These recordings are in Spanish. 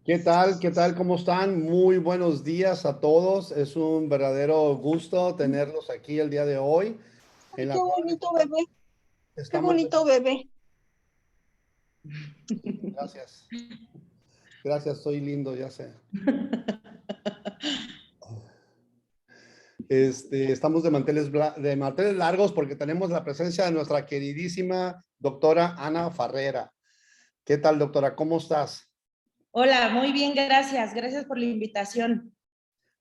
¿Qué tal? ¿Qué tal? ¿Cómo están? Muy buenos días a todos. Es un verdadero gusto tenerlos aquí el día de hoy, Ay, en qué la cual bonito bebé, qué estamos. bonito bebé. Gracias, gracias, soy lindo, ya sé. Estamos de manteles largos porque tenemos la presencia de nuestra queridísima doctora Ana Farrera. ¿Qué tal, doctora? ¿Cómo estás? Hola, muy bien, gracias. Gracias por la invitación.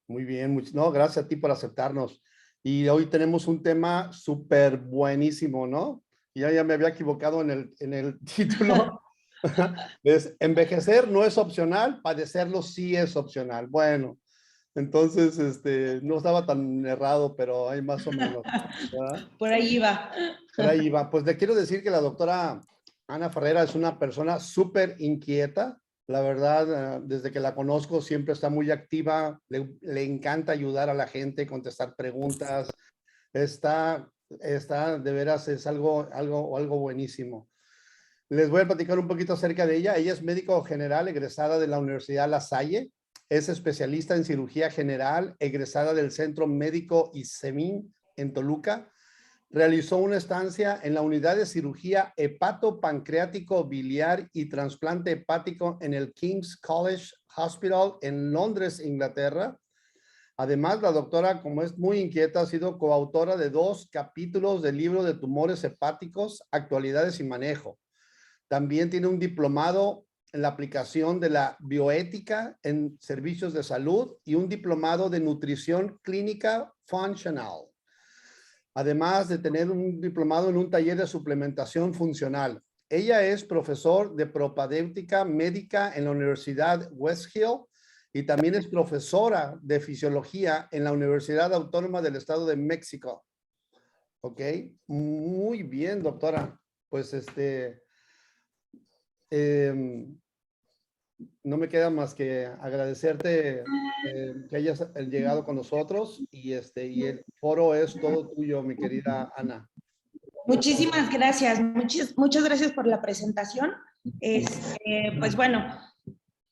Muy bien, no, gracias a ti por aceptarnos. Y hoy tenemos un tema súper buenísimo, ¿no? Ya me había equivocado en el título. Es, envejecer no es opcional, padecerlo sí es opcional. Bueno, entonces, no estaba tan errado, pero hay más o menos, ¿verdad? Por ahí va. Por ahí va. Pues le quiero decir que la doctora Ana Ferrera es una persona súper inquieta. La verdad, desde que la conozco siempre está muy activa, le encanta ayudar a la gente, contestar preguntas. Está, de veras, es algo buenísimo. Les voy a platicar un poquito acerca de ella. Ella es médico general, egresada de la Universidad La Salle. Es especialista en cirugía general, egresada del Centro Médico ISEMIN en Toluca. Realizó una estancia en la unidad de cirugía hepatopancreático biliar y trasplante hepático en el King's College Hospital en Londres, Inglaterra. Además, la doctora, como es muy inquieta, ha sido coautora de 2 capítulos del libro de tumores hepáticos, actualidades y manejo. También tiene un diplomado en la aplicación de la bioética en servicios de salud y un diplomado de nutrición clínica funcional, además de tener un diplomado en un taller de suplementación funcional. Ella es profesor de propedéutica médica en la Universidad West Hill y también es profesora de fisiología en la Universidad Autónoma del Estado de México. ¿Ok? Muy bien, doctora. Pues eh, no me queda más que agradecerte que hayas llegado con nosotros y el foro es todo tuyo, mi querida Ana. Muchísimas gracias. Muchas gracias por la presentación. Pues bueno,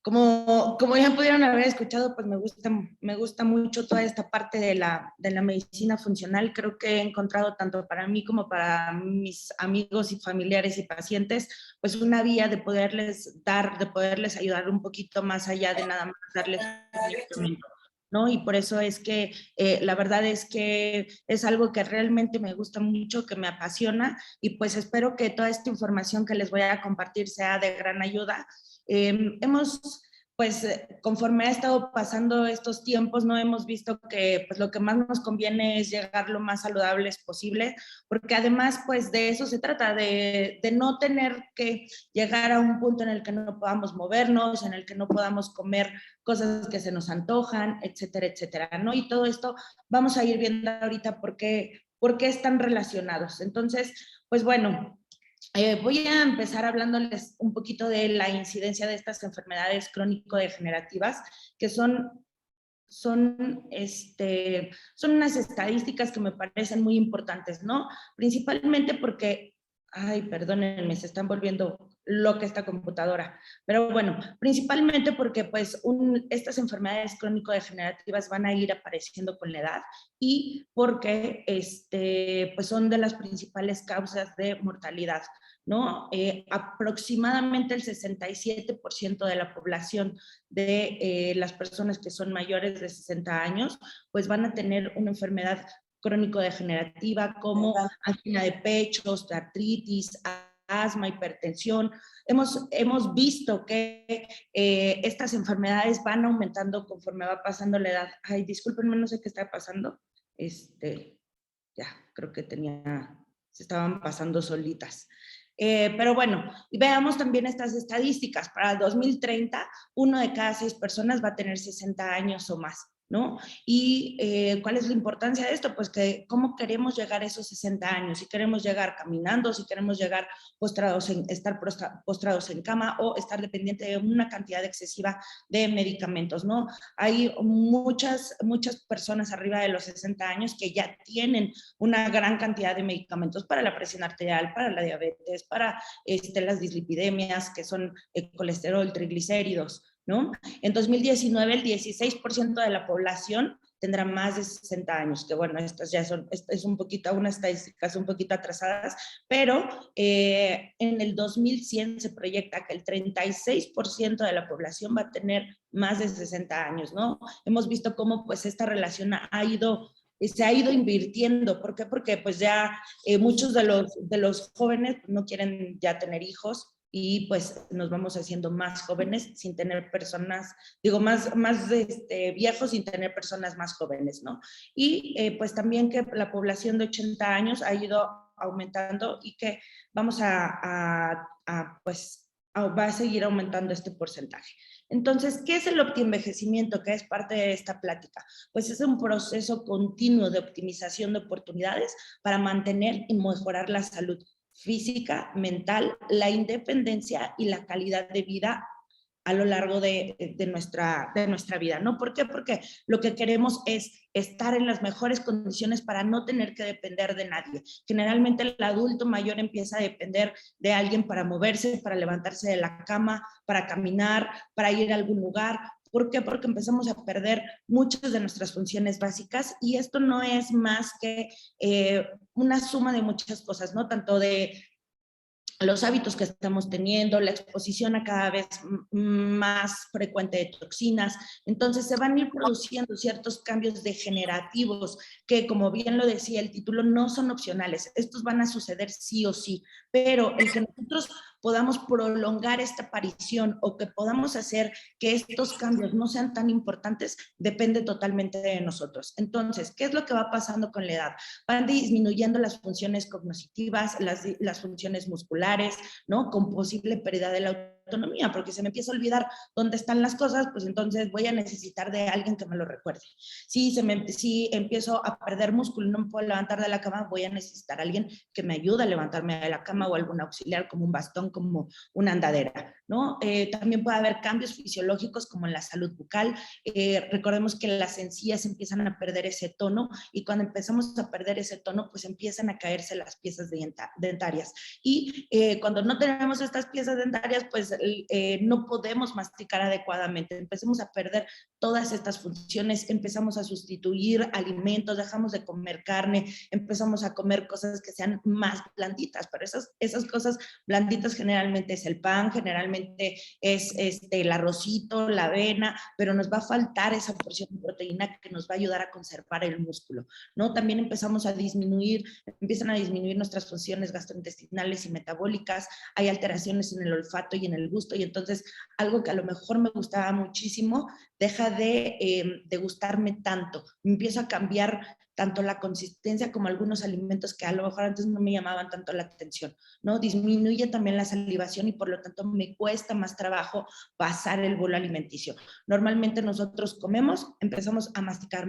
como ya pudieron haber escuchado, pues me gusta mucho toda esta parte de la medicina funcional. Creo que he encontrado tanto para mí como para mis amigos y familiares y pacientes, pues una vía de poderles ayudar un poquito más allá de nada más darles un instrumento, ¿no? Y por eso es que la verdad es que es algo que realmente me gusta mucho, que me apasiona, y pues espero que toda esta información que les voy a compartir sea de gran ayuda. Hemos, pues, conforme ha estado pasando estos tiempos, no hemos visto que pues lo que más nos conviene es llegar lo más saludables posible, porque además, pues, de eso se trata, de no tener que llegar a un punto en el que no podamos movernos, en el que no podamos comer cosas que se nos antojan, etcétera, etcétera, ¿no? Y todo esto vamos a ir viendo ahorita por qué están relacionados. Entonces, pues bueno, voy a empezar hablándoles un poquito de la incidencia de estas enfermedades crónico-degenerativas, que son unas estadísticas que me parecen muy importantes, ¿no? Principalmente porque, ay, perdónenme, se están volviendo loca esta computadora, pero bueno, principalmente porque pues estas enfermedades crónico-degenerativas van a ir apareciendo con la edad y porque pues son de las principales causas de mortalidad, ¿no? Aproximadamente el 67% de la población de las personas que son mayores de 60 años, pues van a tener una enfermedad crónico-degenerativa como angina de pecho, artritis, asma, hipertensión. Hemos visto que estas enfermedades van aumentando conforme va pasando la edad. Ay, discúlpenme, no sé qué está pasando. Ya, creo que se estaban pasando solitas. Pero bueno, veamos también estas estadísticas. Para el 2030, 1 de cada 6 personas va a tener 60 años o más, ¿no? ¿Y cuál es la importancia de esto? Pues que cómo queremos llegar a esos 60 años, si queremos llegar caminando, si queremos llegar estar postrados en cama o estar dependiente de una cantidad excesiva de medicamentos, ¿no? Hay muchas personas arriba de los 60 años que ya tienen una gran cantidad de medicamentos para la presión arterial, para la diabetes, para las dislipidemias, que son colesterol, triglicéridos, ¿no? En 2019 el 16% de la población tendrá más de 60 años, que bueno, estas ya son, es un poquito, unas estadísticas un poquito atrasadas, pero en el 2100 se proyecta que el 36% de la población va a tener más de 60 años, ¿no? Hemos visto cómo pues esta relación se ha ido invirtiendo. ¿Por qué? Porque pues ya muchos de los jóvenes no quieren ya tener hijos, y pues nos vamos haciendo más jóvenes sin tener personas, digo, más viejos sin tener personas más jóvenes, ¿no? Y pues también que la población de 80 años ha ido aumentando y que vamos pues va a seguir aumentando este porcentaje. Entonces, ¿qué es el optienvejecimiento? Que es parte de esta plática. Pues es un proceso continuo de optimización de oportunidades para mantener y mejorar la salud física, mental, la independencia y la calidad de vida a lo largo de nuestra vida, ¿no? ¿Por qué? Porque lo que queremos es estar en las mejores condiciones para no tener que depender de nadie. Generalmente el adulto mayor empieza a depender de alguien para moverse, para levantarse de la cama, para caminar, para ir a algún lugar. ¿Por qué? Porque empezamos a perder muchas de nuestras funciones básicas, y esto no es más que una suma de muchas cosas, ¿no? Tanto de los hábitos que estamos teniendo, la exposición a cada vez más frecuente de toxinas. Entonces se van a ir produciendo ciertos cambios degenerativos que, como bien lo decía el título, no son opcionales. Estos van a suceder sí o sí, pero el que nosotros podamos prolongar esta aparición o que podamos hacer que estos cambios no sean tan importantes depende totalmente de nosotros. Entonces, ¿qué es lo que va pasando con la edad? Van disminuyendo las funciones cognitivas, las funciones musculares, ¿no? Con posible pérdida de la autonomía, porque se me empieza a olvidar dónde están las cosas, pues entonces voy a necesitar de alguien que me lo recuerde. Si empiezo a perder músculo y no me puedo levantar de la cama, voy a necesitar a alguien que me ayude a levantarme de la cama, o algún auxiliar como un bastón, como una andadera, ¿no? También puede haber cambios fisiológicos como en la salud bucal. Recordemos que las encías empiezan a perder ese tono, y cuando empezamos a perder ese tono, pues empiezan a caerse las piezas dentarias. Y cuando no tenemos estas piezas dentarias, pues no podemos masticar adecuadamente. Empezamos a perder todas estas funciones, empezamos a sustituir alimentos, dejamos de comer carne, empezamos a comer cosas que sean más blanditas, pero esas cosas blanditas generalmente es el pan, generalmente es el arrocito, la avena, pero nos va a faltar esa porción de proteína que nos va a ayudar a conservar el músculo, ¿no? También empiezan a disminuir nuestras funciones gastrointestinales y metabólicas, hay alteraciones en el olfato y en el gusto, y entonces algo que a lo mejor me gustaba muchísimo deja de gustarme tanto, empiezo a cambiar tanto la consistencia como algunos alimentos que a lo mejor antes no me llamaban tanto la atención, ¿no? Disminuye también la salivación y por lo tanto me cuesta más trabajo pasar el bolo alimenticio. Normalmente nosotros comemos, empezamos a masticar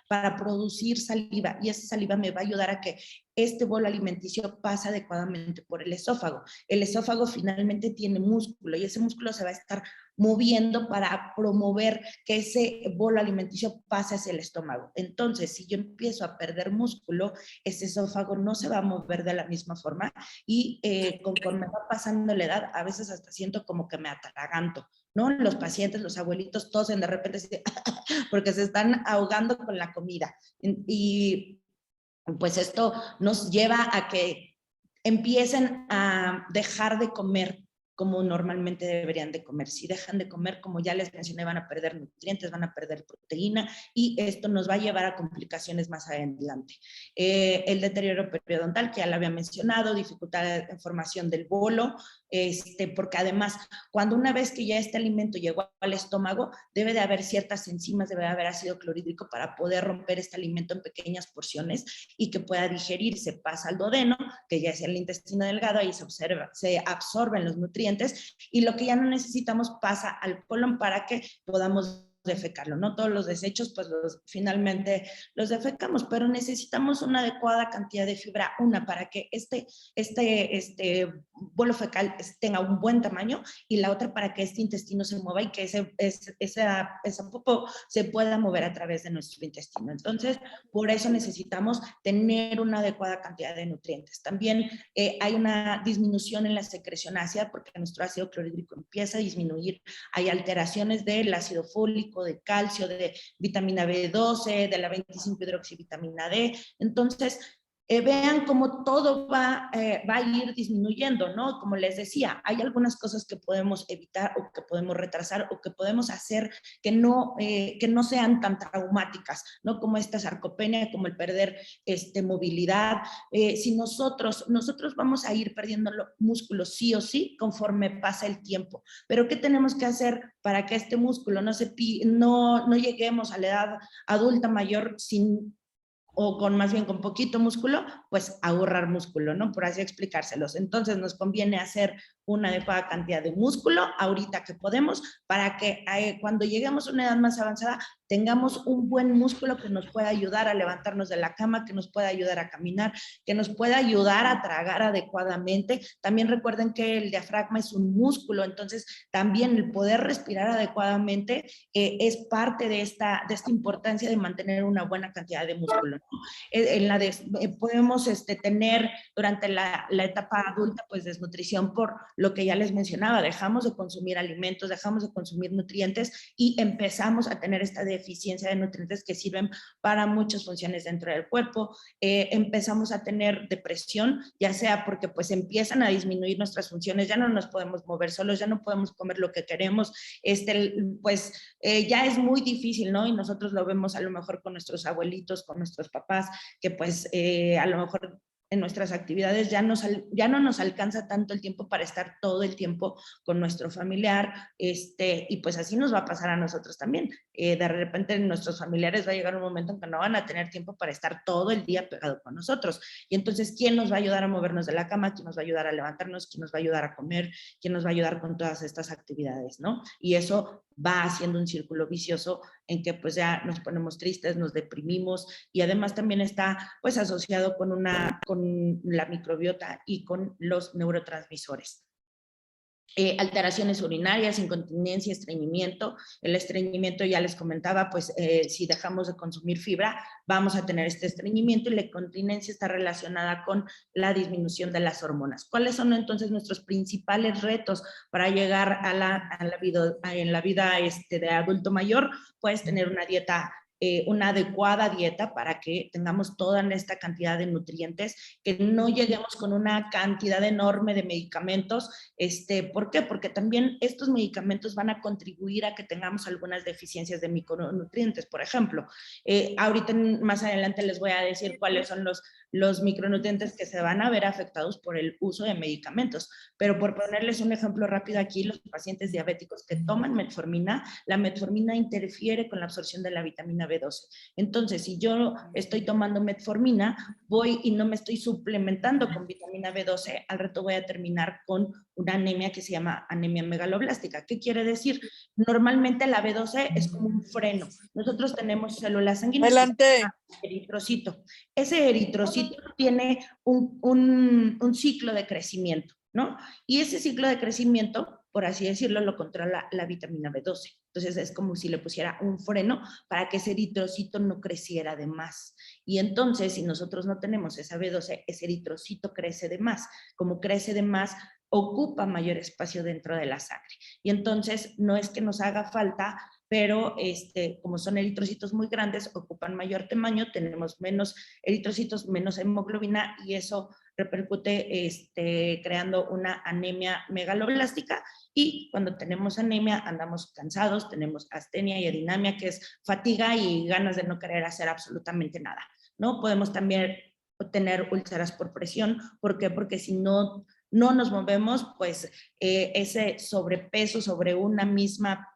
para producir saliva, y esa saliva me va a ayudar a que este bolo alimenticio pase adecuadamente por el esófago. El esófago finalmente tiene músculo, y ese músculo se va a estar moviendo para promover que ese bolo alimenticio pase hacia el estómago. Entonces, si yo empiezo a perder músculo, ese esófago no se va a mover de la misma forma, y conforme va pasando la edad, a veces hasta siento como que me atraganto, ¿no? Los pacientes, los abuelitos tosen de repente porque se están ahogando con la comida. Y pues esto nos lleva a que empiecen a dejar de comer como normalmente deberían de comer. Si dejan de comer, como ya les mencioné, van a perder nutrientes, van a perder proteína, y esto nos va a llevar a complicaciones más adelante. El deterioro periodontal, que ya lo había mencionado, dificultad en formación del bolo, porque además, cuando una vez que ya este alimento llegó al estómago, debe de haber ciertas enzimas, debe de haber ácido clorhídrico para poder romper este alimento en pequeñas porciones y que pueda digerirse. Pasa al duodeno, que ya es el intestino delgado, ahí se absorben los nutrientes, y lo que ya no necesitamos pasa al colon para que podamos defecarlo, ¿no? Todos los desechos, pues finalmente los defecamos, pero necesitamos una adecuada cantidad de fibra, para que este bolo fecal tenga un buen tamaño, y la otra para que este intestino se mueva y que esa popó se pueda mover a través de nuestro intestino. Entonces, por eso necesitamos tener una adecuada cantidad de nutrientes. También hay una disminución en la secreción ácida porque nuestro ácido clorhídrico empieza a disminuir. Hay alteraciones del ácido fólico, de calcio, de vitamina B12, de la 25-hidroxivitamina D. Entonces, vean cómo todo va a ir disminuyendo, ¿no? Como les decía, hay algunas cosas que podemos evitar o que podemos retrasar o que podemos hacer que no sean tan traumáticas, ¿no? Como esta sarcopenia, como el perder movilidad. Si nosotros vamos a ir perdiendo músculo sí o sí conforme pasa el tiempo, pero ¿qué tenemos que hacer para que este músculo no lleguemos a la edad adulta mayor más bien con poquito músculo? Pues ahorrar músculo, ¿no? Por así explicárselos. Entonces nos conviene hacer una adecuada cantidad de músculo ahorita que podemos, para que cuando lleguemos a una edad más avanzada tengamos un buen músculo que nos pueda ayudar a levantarnos de la cama, que nos pueda ayudar a caminar, que nos pueda ayudar a tragar adecuadamente. También recuerden que el diafragma es un músculo, entonces también el poder respirar adecuadamente es parte de esta importancia de mantener una buena cantidad de músculo, ¿no? Podemos tener durante la etapa adulta pues desnutrición por lo que ya les mencionaba, dejamos de consumir alimentos, dejamos de consumir nutrientes y empezamos a tener esta deficiencia de nutrientes que sirven para muchas funciones dentro del cuerpo. Empezamos a tener depresión, ya sea porque pues empiezan a disminuir nuestras funciones, ya no nos podemos mover solos, ya no podemos comer lo que queremos, ya es muy difícil, ¿no? Y nosotros lo vemos a lo mejor con nuestros abuelitos, con nuestros papás, que pues a lo mejor en nuestras actividades ya no nos alcanza tanto el tiempo para estar todo el tiempo con nuestro familiar, y pues así nos va a pasar a nosotros también. De repente nuestros familiares va a llegar un momento en que no van a tener tiempo para estar todo el día pegado con nosotros. Y entonces, ¿quién nos va a ayudar a movernos de la cama? ¿Quién nos va a ayudar a levantarnos? ¿Quién nos va a ayudar a comer? ¿Quién nos va a ayudar con todas estas actividades, ¿no? Y eso va haciendo un círculo vicioso en que pues ya nos ponemos tristes, nos deprimimos, y además también está pues asociado con la microbiota y con los neurotransmisores. Alteraciones urinarias, incontinencia, estreñimiento. El estreñimiento ya les comentaba, pues si dejamos de consumir fibra, vamos a tener este estreñimiento, y la incontinencia está relacionada con la disminución de las hormonas. ¿Cuáles son entonces nuestros principales retos para llegar en la vida de adulto mayor? Puedes tener una adecuada dieta para que tengamos toda esta cantidad de nutrientes, que no lleguemos con una cantidad enorme de medicamentos. ¿Por qué? Porque también estos medicamentos van a contribuir a que tengamos algunas deficiencias de micronutrientes. Por ejemplo, ahorita más adelante les voy a decir cuáles son los micronutrientes que se van a ver afectados por el uso de medicamentos. Pero por ponerles un ejemplo rápido aquí, los pacientes diabéticos que toman metformina, la metformina interfiere con la absorción de la vitamina B12. Entonces, si yo estoy tomando metformina, voy y no me estoy suplementando con vitamina B12, al rato voy a terminar con una anemia que se llama anemia megaloblástica. ¿Qué quiere decir? Normalmente la B12 es como un freno. Nosotros tenemos células sanguíneas. Adelante. Eritrocito. Ese eritrocito tiene un ciclo de crecimiento, ¿no? Y ese ciclo de crecimiento, por así decirlo, lo controla la vitamina B12. Entonces es como si le pusiera un freno para que ese eritrocito no creciera de más. Y entonces, si nosotros no tenemos esa B12, ese eritrocito crece de más. Como crece de más, ocupa mayor espacio dentro de la sangre. Y entonces no es que nos haga falta, pero como son eritrocitos muy grandes, ocupan mayor tamaño, tenemos menos eritrocitos, menos hemoglobina, y eso repercute creando una anemia megaloblástica. Y cuando tenemos anemia andamos cansados, tenemos astenia y adinamia, que es fatiga y ganas de no querer hacer absolutamente nada, ¿no? Podemos también tener úlceras por presión. ¿Por qué? Porque si no no nos movemos, pues ese sobrepeso sobre una misma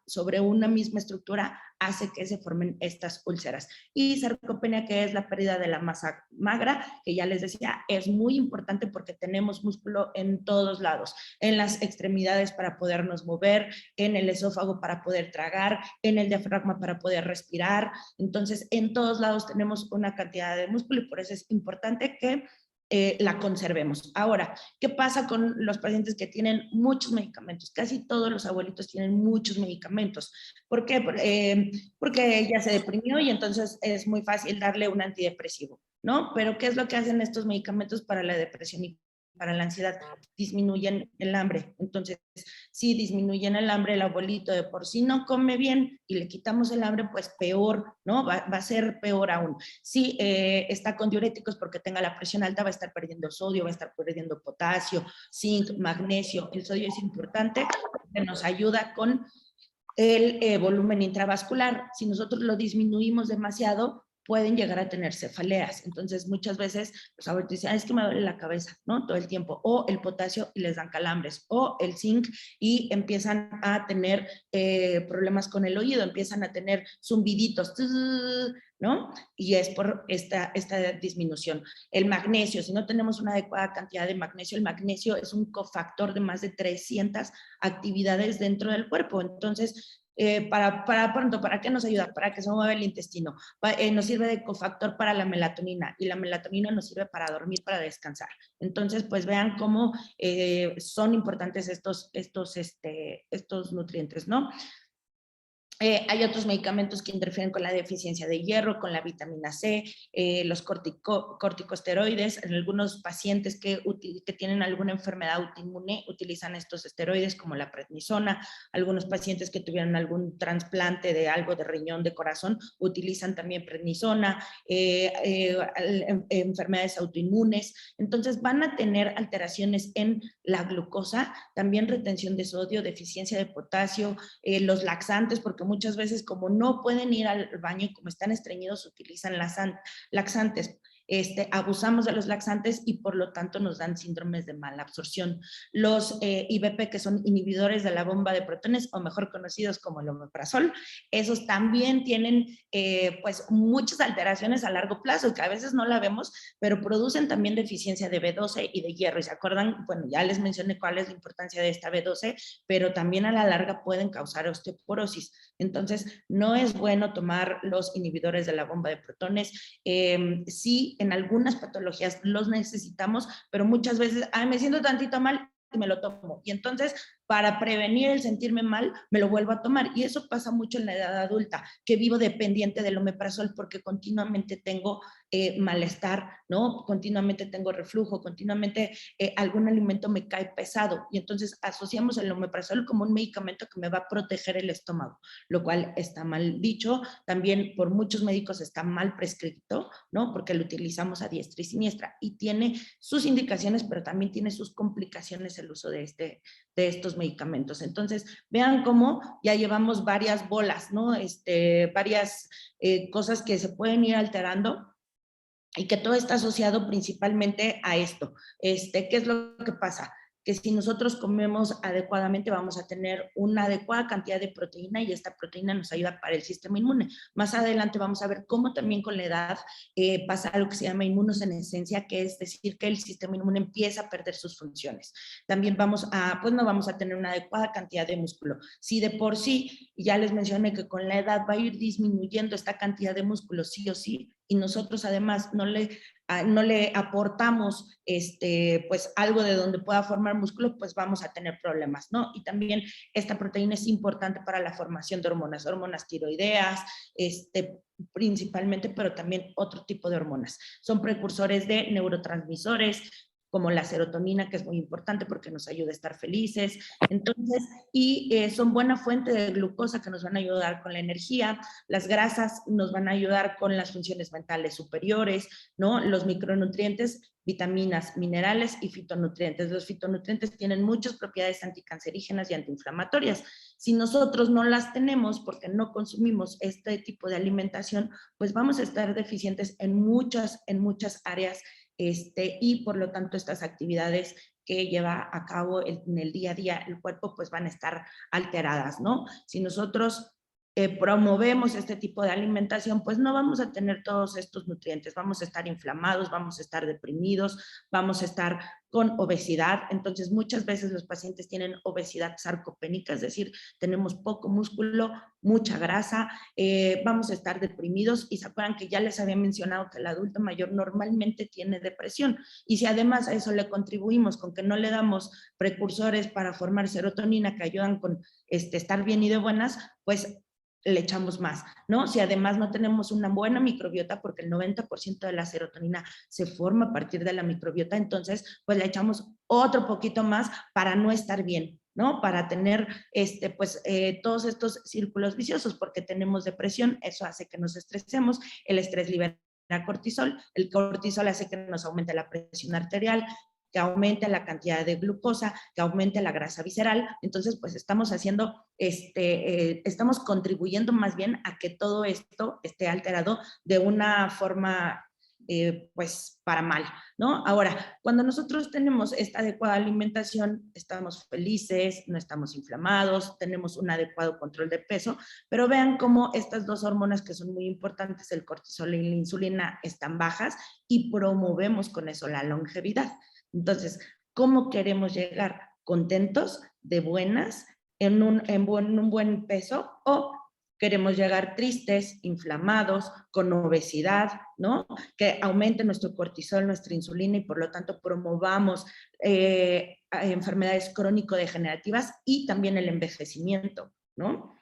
estructura hace que se formen estas úlceras. Y sarcopenia, que es la pérdida de la masa magra, que ya les decía, es muy importante porque tenemos músculo en todos lados, en las extremidades para podernos mover, en el esófago para poder tragar, en el diafragma para poder respirar. Entonces, en todos lados tenemos una cantidad de músculo y por eso es importante que la conservemos. Ahora, ¿qué pasa con los pacientes que tienen muchos medicamentos? Casi todos los abuelitos tienen muchos medicamentos. ¿Por qué? Porque ella se deprimió y entonces es muy fácil darle un antidepresivo, ¿no? Pero ¿qué es lo que hacen estos medicamentos para la depresión y para la ansiedad? Disminuyen el hambre. Entonces, si disminuyen el hambre, el abuelito de por sí no come bien y le quitamos el hambre, pues peor, ¿no? Va a ser peor aún. Si está con diuréticos porque tenga la presión alta, va a estar perdiendo sodio, va a estar perdiendo potasio, zinc, magnesio. El sodio es importante porque nos ayuda con el volumen intravascular. Si nosotros lo disminuimos demasiado, pueden llegar a tener cefaleas. Entonces, muchas veces los abuelos dicen, es que me duele la cabeza, ¿no? Todo el tiempo. O el potasio y les dan calambres. O el zinc y empiezan a tener problemas con el oído, empiezan a tener zumbiditos, ¿no? Y es por esta disminución. El magnesio, si no tenemos una adecuada cantidad de magnesio, el magnesio es un cofactor de más de 300 actividades dentro del cuerpo. Entonces, ¿para qué nos ayuda? Para que se mueva el intestino. Nos sirve de cofactor para la melatonina y la melatonina nos sirve para dormir, para descansar. Entonces, pues vean cómo son importantes estos nutrientes, ¿no? Hay otros medicamentos que interfieren con la deficiencia de hierro, con la vitamina C, los corticosteroides. En algunos pacientes que tienen alguna enfermedad autoinmune utilizan estos esteroides como la prednisona. Algunos pacientes que tuvieron algún trasplante de algo de riñón, de corazón, utilizan también prednisona. Enfermedades autoinmunes. Entonces van a tener alteraciones en la glucosa, también retención de sodio, deficiencia de potasio, los laxantes, porque muchas veces como no pueden ir al baño y como están estreñidos utilizan laxantes. Abusamos de los laxantes y por lo tanto nos dan síndromes de mala absorción. Los IBP, que son inhibidores de la bomba de protones, o mejor conocidos como el omeprazol, esos también tienen pues muchas alteraciones a largo plazo, que a veces no la vemos, pero producen también deficiencia de B12 y de hierro. Y se acuerdan, bueno, ya les mencioné cuál es la importancia de esta B12, pero también a la larga pueden causar osteoporosis. Entonces, no es bueno tomar los inhibidores de la bomba de protones. Sí, en algunas patologías los necesitamos, pero muchas veces, me siento tantito mal y me lo tomo. Y entonces, para prevenir el sentirme mal, me lo vuelvo a tomar. Y eso pasa mucho en la edad adulta, que vivo dependiente del omeprazol porque continuamente tengo malestar, ¿no? Continuamente tengo reflujo, continuamente algún alimento me cae pesado. Y entonces asociamos el omeprazol como un medicamento que me va a proteger el estómago, lo cual está mal dicho. También por muchos médicos está mal prescrito, ¿no? Porque lo utilizamos a diestra y siniestra. Y tiene sus indicaciones, pero también tiene sus complicaciones el uso de estos medicamentos. Entonces, vean cómo ya llevamos varias bolas, ¿no? Varias cosas que se pueden ir alterando y que todo está asociado principalmente a esto. ¿Qué es lo que pasa? Que si nosotros comemos adecuadamente vamos a tener una adecuada cantidad de proteína y esta proteína nos ayuda para el sistema inmune. Más adelante vamos a ver cómo también con la edad pasa algo que se llama inmunosenescencia, que es decir que el sistema inmune empieza a perder sus funciones. También pues no vamos a tener una adecuada cantidad de músculo. Si de por sí, ya les mencioné que con la edad va a ir disminuyendo esta cantidad de músculo sí o sí, y nosotros además no le aportamos pues algo de donde pueda formar músculo, pues vamos a tener problemas, ¿no? Y también esta proteína es importante para la formación de hormonas tiroideas, principalmente, pero también otro tipo de hormonas. Son precursores de neurotransmisores, como la serotonina, que es muy importante porque nos ayuda a estar felices. Entonces, son buena fuente de glucosa que nos van a ayudar con la energía. Las grasas nos van a ayudar con las funciones mentales superiores, ¿no? Los micronutrientes, vitaminas, minerales y fitonutrientes. Los fitonutrientes tienen muchas propiedades anticancerígenas y antiinflamatorias. Si nosotros no las tenemos porque no consumimos este tipo de alimentación, pues vamos a estar deficientes en muchas áreas y por lo tanto estas actividades que lleva a cabo en el día a día el cuerpo, pues van a estar alteradas, ¿no? Si nosotros promovemos este tipo de alimentación, pues no vamos a tener todos estos nutrientes, vamos a estar inflamados, vamos a estar deprimidos, vamos a estar con obesidad. Entonces muchas veces los pacientes tienen obesidad sarcopénica, es decir, tenemos poco músculo, mucha grasa, vamos a estar deprimidos, y se acuerdan que ya les había mencionado que el adulto mayor normalmente tiene depresión, y si además a eso le contribuimos con que no le damos precursores para formar serotonina que ayudan con estar bien y de buenas, pues le echamos más, ¿no? Si además no tenemos una buena microbiota, porque el 90% de la serotonina se forma a partir de la microbiota, entonces pues le echamos otro poquito más para no estar bien, ¿no? Para tener todos estos círculos viciosos, porque tenemos depresión, eso hace que nos estresemos, el estrés libera cortisol, el cortisol hace que nos aumente la presión arterial, que aumente la cantidad de glucosa, que aumente la grasa visceral. Entonces, pues estamos haciendo, estamos contribuyendo más bien a que todo esto esté alterado de una forma, pues, para mal, ¿no? Ahora, cuando nosotros tenemos esta adecuada alimentación, estamos felices, no estamos inflamados, tenemos un adecuado control de peso, pero vean cómo estas dos hormonas que son muy importantes, el cortisol y la insulina, están bajas, y promovemos con eso la longevidad. Entonces, ¿cómo queremos llegar? ¿Contentos, de buenas, en un buen peso, o queremos llegar tristes, inflamados, con obesidad, ¿no? Que aumente nuestro cortisol, nuestra insulina, y por lo tanto promovamos enfermedades crónico-degenerativas y también el envejecimiento, ¿no?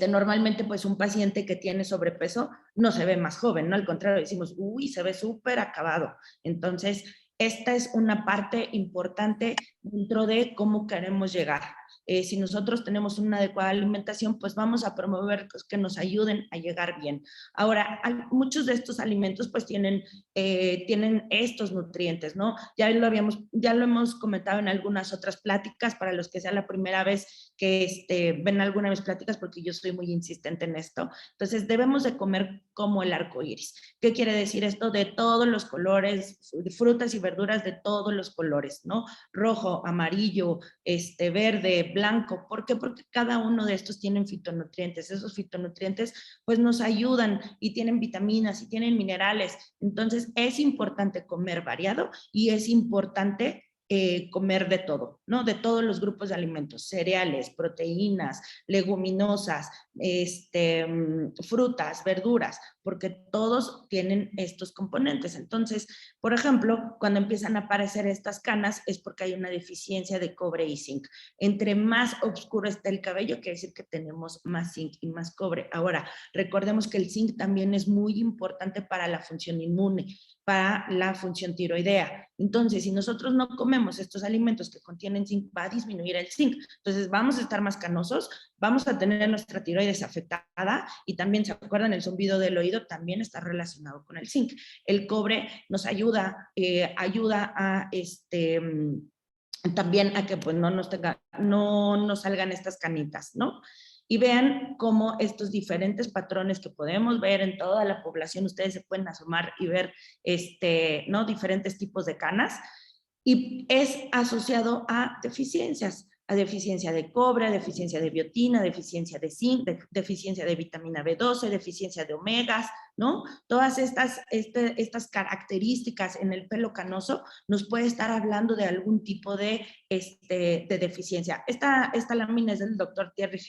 Normalmente pues un paciente que tiene sobrepeso no se ve más joven, ¿no? Al contrario, decimos, uy, se ve súper acabado. Entonces, esta es una parte importante dentro de cómo queremos llegar. Si nosotros tenemos una adecuada alimentación, pues vamos a promover que nos ayuden a llegar bien. Ahora, muchos de estos alimentos pues tienen estos nutrientes, ¿no? Ya lo hemos comentado en algunas otras pláticas, para los que sea la primera vez que ven alguna vez pláticas, porque yo soy muy insistente en esto. Entonces, debemos de comer como el arco iris. ¿Qué quiere decir esto? De todos los colores, frutas y verduras de todos los colores, ¿no? Rojo, amarillo, verde, blanco. ¿Por qué? Porque cada uno de estos tienen fitonutrientes. Esos fitonutrientes pues nos ayudan, y tienen vitaminas y tienen minerales. Entonces es importante comer variado, y es importante comer de todo, ¿no? De todos los grupos de alimentos: cereales, proteínas, leguminosas, frutas, verduras, porque todos tienen estos componentes. Entonces, por ejemplo, cuando empiezan a aparecer estas canas, es porque hay una deficiencia de cobre y zinc. Entre más oscuro está el cabello, quiere decir que tenemos más zinc y más cobre. Ahora, recordemos que el zinc también es muy importante para la función inmune, para la función tiroidea. Entonces, si nosotros no comemos estos alimentos que contienen zinc, va a disminuir el zinc. Entonces, vamos a estar más canosos, vamos a tener nuestra tiroides afectada, y también, ¿se acuerdan? El zumbido del oído también está relacionado con el zinc. El cobre nos ayuda a también a que pues no nos salgan estas canitas, ¿no? Y vean cómo estos diferentes patrones que podemos ver en toda la población, ustedes se pueden asomar y ver ¿no? diferentes tipos de canas, y es asociado a deficiencia de cobre, a deficiencia de biotina, deficiencia de zinc, deficiencia de vitamina B12, deficiencia de omegas, ¿no? Todas estas características en el pelo canoso nos puede estar hablando de algún tipo de deficiencia. Esta lámina es del doctor Thierry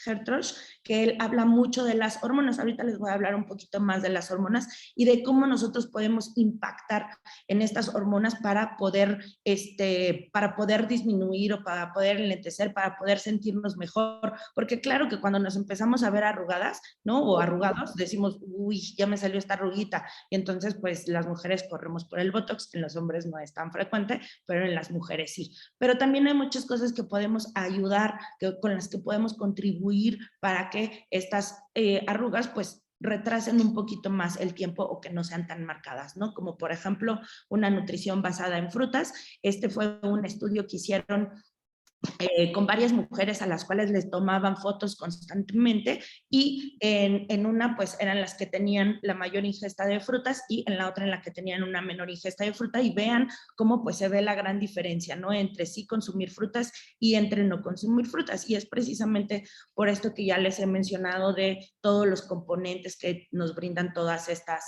Hertrosch, que él habla mucho de las hormonas. Ahorita les voy a hablar un poquito más de las hormonas y de cómo nosotros podemos impactar en estas hormonas para poder disminuir, o para poder enlentecer, para poder sentirnos mejor, porque claro que cuando nos empezamos a ver arrugadas, ¿no? O arrugados, decimos, uy, ya me salió esta arruguita, y entonces pues las mujeres corremos por el Botox. En los hombres no es tan frecuente, pero en las mujeres sí. Pero también hay muchas cosas que podemos ayudar, con las que podemos contribuir para que estas arrugas pues retrasen un poquito más el tiempo, o que no sean tan marcadas, ¿no? Como por ejemplo una nutrición basada en frutas. Fue un estudio que hicieron con varias mujeres a las cuales les tomaban fotos constantemente, y en una pues eran las que tenían la mayor ingesta de frutas y en la otra en la que tenían una menor ingesta de fruta, y vean cómo pues se ve la gran diferencia, ¿no? Entre sí consumir frutas y entre no consumir frutas, y es precisamente por esto que ya les he mencionado de todos los componentes que nos brindan todos estos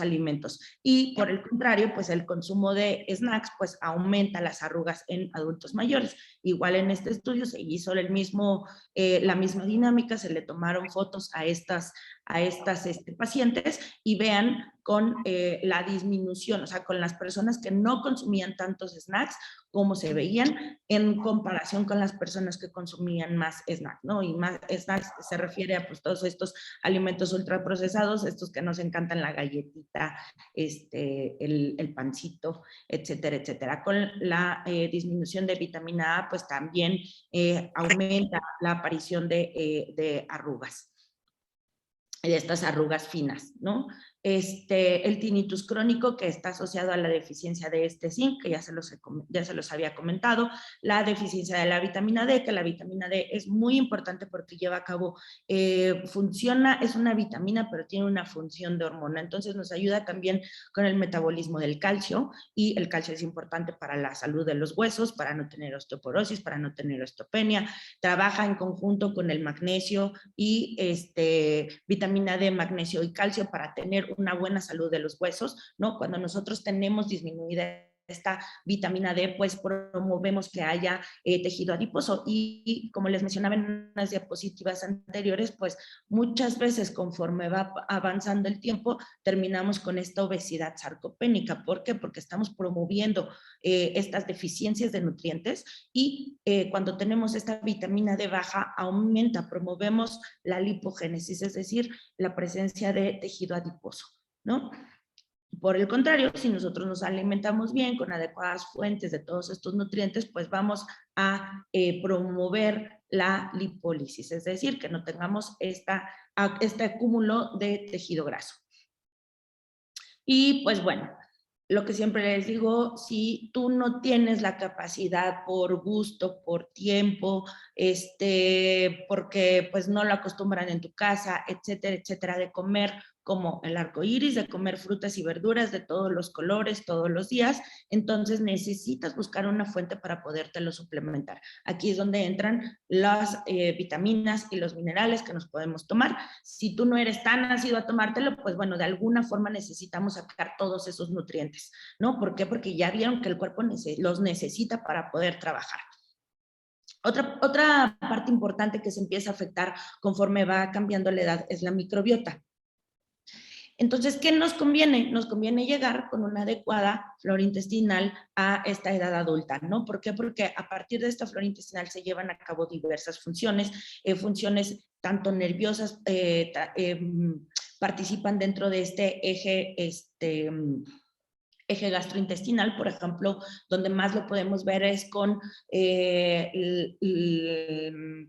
alimentos. Y por el contrario, pues el consumo de snacks pues aumenta las arrugas en adultos mayores. Igual en este estudio se hizo la misma dinámica, se le tomaron fotos a estas pacientes, y vean con la disminución, o sea, con las personas que no consumían tantos snacks, cómo se veían en comparación con las personas que consumían más snacks, ¿no? Y más snacks se refiere a pues todos estos alimentos ultraprocesados, estos que nos encantan, la galletita, el pancito, etcétera, etcétera. Con la disminución de vitamina A, pues también aumenta la aparición de arrugas, de estas arrugas finas, ¿no? El tinnitus crónico, que está asociado a la deficiencia de este zinc, que ya se los había comentado, la deficiencia de la vitamina D, que la vitamina D es muy importante porque lleva a cabo, funciona, es una vitamina, pero tiene una función de hormona, entonces nos ayuda también con el metabolismo del calcio, y el calcio es importante para la salud de los huesos, para no tener osteoporosis, para no tener osteopenia, trabaja en conjunto con el magnesio y vitamina D, magnesio y calcio para tener una buena salud de los huesos, ¿no? Cuando nosotros tenemos disminuida esta vitamina D, pues promovemos que haya tejido adiposo, y como les mencionaba en unas diapositivas anteriores, pues muchas veces conforme va avanzando el tiempo terminamos con esta obesidad sarcopénica. ¿Por qué? Porque estamos promoviendo estas deficiencias de nutrientes, y cuando tenemos esta vitamina D baja promovemos la lipogénesis, es decir, la presencia de tejido adiposo, ¿no? Por el contrario, si nosotros nos alimentamos bien con adecuadas fuentes de todos estos nutrientes, pues vamos a promover la lipólisis, es decir, que no tengamos este acúmulo de tejido graso. Y pues bueno, lo que siempre les digo, si tú no tienes la capacidad por gusto, por tiempo, porque pues no lo acostumbran en tu casa, etcétera, etcétera, de comer como el arco iris, de comer frutas y verduras de todos los colores todos los días, entonces necesitas buscar una fuente para podértelo suplementar. Aquí es donde entran las vitaminas y los minerales que nos podemos tomar. Si tú no eres tan ácido a tomártelo, pues bueno, de alguna forma necesitamos sacar todos esos nutrientes, ¿no? ¿Por qué? Porque ya vieron que el cuerpo los necesita para poder trabajar. Otra parte importante que se empieza a afectar conforme va cambiando la edad es la microbiota. Entonces, ¿qué nos conviene? Nos conviene llegar con una adecuada flora intestinal a esta edad adulta, ¿no? ¿Por qué? Porque a partir de esta flora intestinal se llevan a cabo diversas funciones, funciones tanto nerviosas, participan dentro de este eje gastrointestinal, por ejemplo, donde más lo podemos ver es con,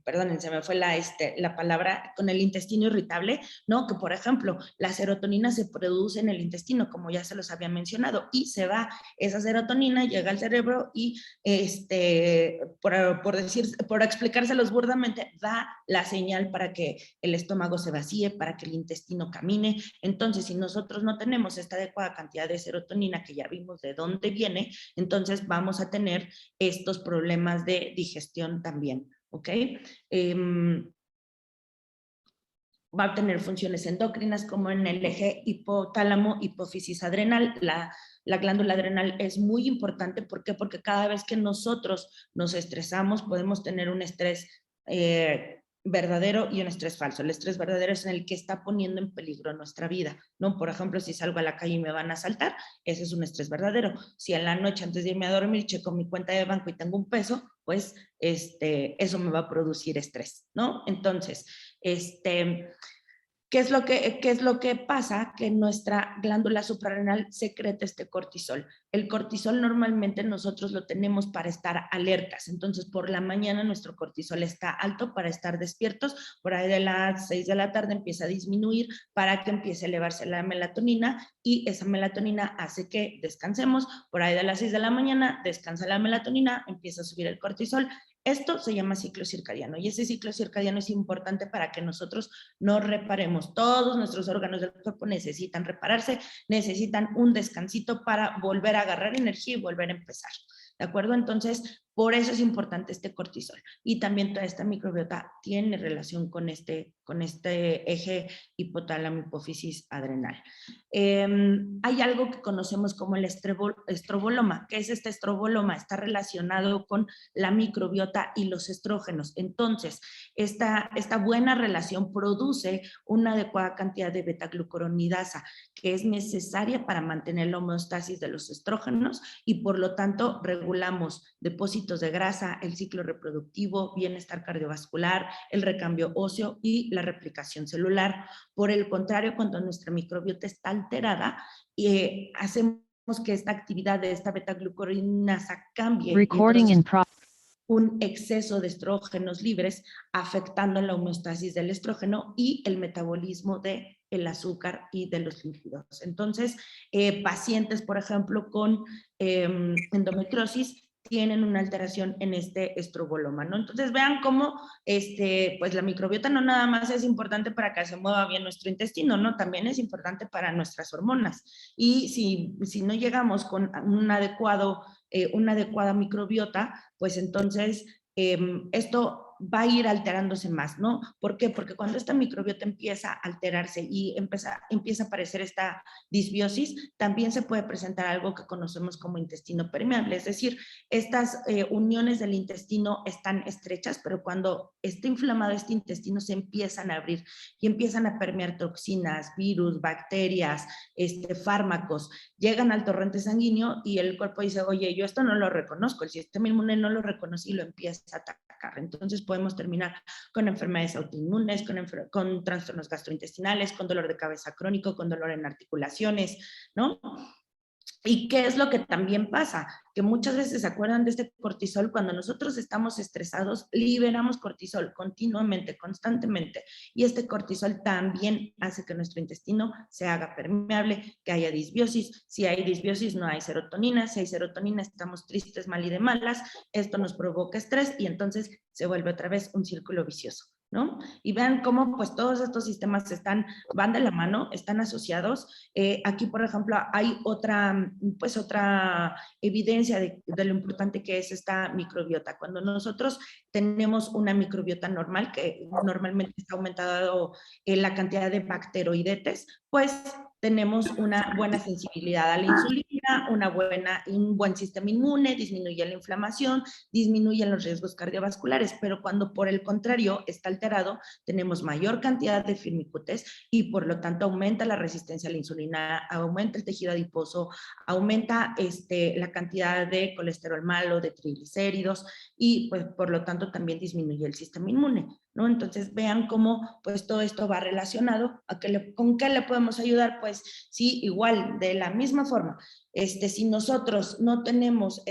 perdón, se me fue la palabra, con el intestino irritable, ¿no? Que, por ejemplo, la serotonina se produce en el intestino, como ya se los había mencionado, y se va esa serotonina, llega al cerebro y, por explicárselos burdamente, da la señal para que el estómago se vacíe, para que el intestino camine. Entonces, si nosotros no tenemos esta adecuada cantidad de serotonina, que ya vimos de dónde viene, entonces vamos a tener estos problemas de digestión también, ¿ok? Va a tener funciones endocrinas como en el eje hipotálamo, hipófisis adrenal. La glándula adrenal es muy importante. ¿Por qué? Porque cada vez que nosotros nos estresamos podemos tener un estrés verdadero y un estrés falso. El estrés verdadero es en el que está poniendo en peligro nuestra vida, ¿no? Por ejemplo, si salgo a la calle y me van a asaltar, ese es un estrés verdadero. Si en la noche antes de irme a dormir checo mi cuenta de banco y tengo un peso, pues eso me va a producir estrés, ¿no? Entonces, ¿Qué es lo que pasa? Que nuestra glándula suprarrenal secreta este cortisol. El cortisol normalmente nosotros lo tenemos para estar alertas. Entonces, por la mañana nuestro cortisol está alto para estar despiertos. Por ahí de las 6 de la tarde empieza a disminuir para que empiece a elevarse la melatonina y esa melatonina hace que descansemos. Por ahí de las 6 de la mañana descansa la melatonina, empieza a subir el cortisol. Esto se llama ciclo circadiano y ese ciclo circadiano es importante para que nosotros no reparemos. Todos nuestros órganos del cuerpo necesitan repararse, necesitan un descansito para volver a agarrar energía y volver a empezar. ¿De acuerdo? Entonces, por eso es importante este cortisol. Y también toda esta microbiota tiene relación con este eje hipotálamo-hipófisis adrenal. Hay algo que conocemos como el estroboloma. ¿Qué es este estroboloma? Está relacionado con la microbiota y los estrógenos. Entonces, esta buena relación produce una adecuada cantidad de beta-glucuronidasa, que es necesaria para mantener la homeostasis de los estrógenos y por lo tanto regulamos depósitos de grasa, el ciclo reproductivo, bienestar cardiovascular, el recambio óseo y la replicación celular. Por el contrario, cuando nuestra microbiota está alterada, hacemos que esta actividad de esta beta-glucuronidasa cambie. Un exceso de estrógenos libres afectando la homeostasis del estrógeno y el metabolismo del azúcar y de los lípidos. Entonces, pacientes, por ejemplo, con endometriosis tienen una alteración en este estroboloma, ¿no? Entonces vean cómo pues la microbiota no nada más es importante para que se mueva bien nuestro intestino, ¿no? También es importante para nuestras hormonas. Y si no llegamos con una adecuada microbiota, pues entonces esto va a ir alterándose más, ¿no? ¿Por qué? Porque cuando esta microbiota empieza a alterarse y empieza a aparecer esta disbiosis, también se puede presentar algo que conocemos como intestino permeable, es decir, estas uniones del intestino están estrechas, pero cuando está inflamado este intestino se empiezan a abrir y empiezan a permear toxinas, virus, bacterias, fármacos, llegan al torrente sanguíneo y el cuerpo dice, oye, yo esto no lo reconozco, el sistema inmune no lo reconoce y lo empieza a atacar. Entonces podemos terminar con enfermedades autoinmunes, con trastornos gastrointestinales, con dolor de cabeza crónico, con dolor en articulaciones, ¿no? ¿Y qué es lo que también pasa? Que muchas veces se acuerdan de este cortisol, cuando nosotros estamos estresados, liberamos cortisol continuamente, constantemente, y este cortisol también hace que nuestro intestino se haga permeable, que haya disbiosis. Si hay disbiosis no hay serotonina, si hay serotonina estamos tristes, mal y de malas, esto nos provoca estrés y entonces se vuelve otra vez un círculo vicioso, ¿no? Y vean cómo pues todos estos sistemas van de la mano, están asociados. Aquí, por ejemplo, hay otra evidencia de lo importante que es esta microbiota. Cuando nosotros tenemos una microbiota normal, que normalmente está aumentado la cantidad de bacteroidetes, pues tenemos una buena sensibilidad a la insulina, un buen sistema inmune, disminuye la inflamación, disminuyen los riesgos cardiovasculares, pero cuando por el contrario está alterado, tenemos mayor cantidad de firmicutes y por lo tanto aumenta la resistencia a la insulina, aumenta el tejido adiposo, aumenta la cantidad de colesterol malo, de triglicéridos y pues por lo tanto también disminuye el sistema inmune, ¿no? Entonces vean cómo pues todo esto va relacionado a ¿con qué le podemos ayudar? Pues sí, igual, de la misma forma, si nosotros no tenemos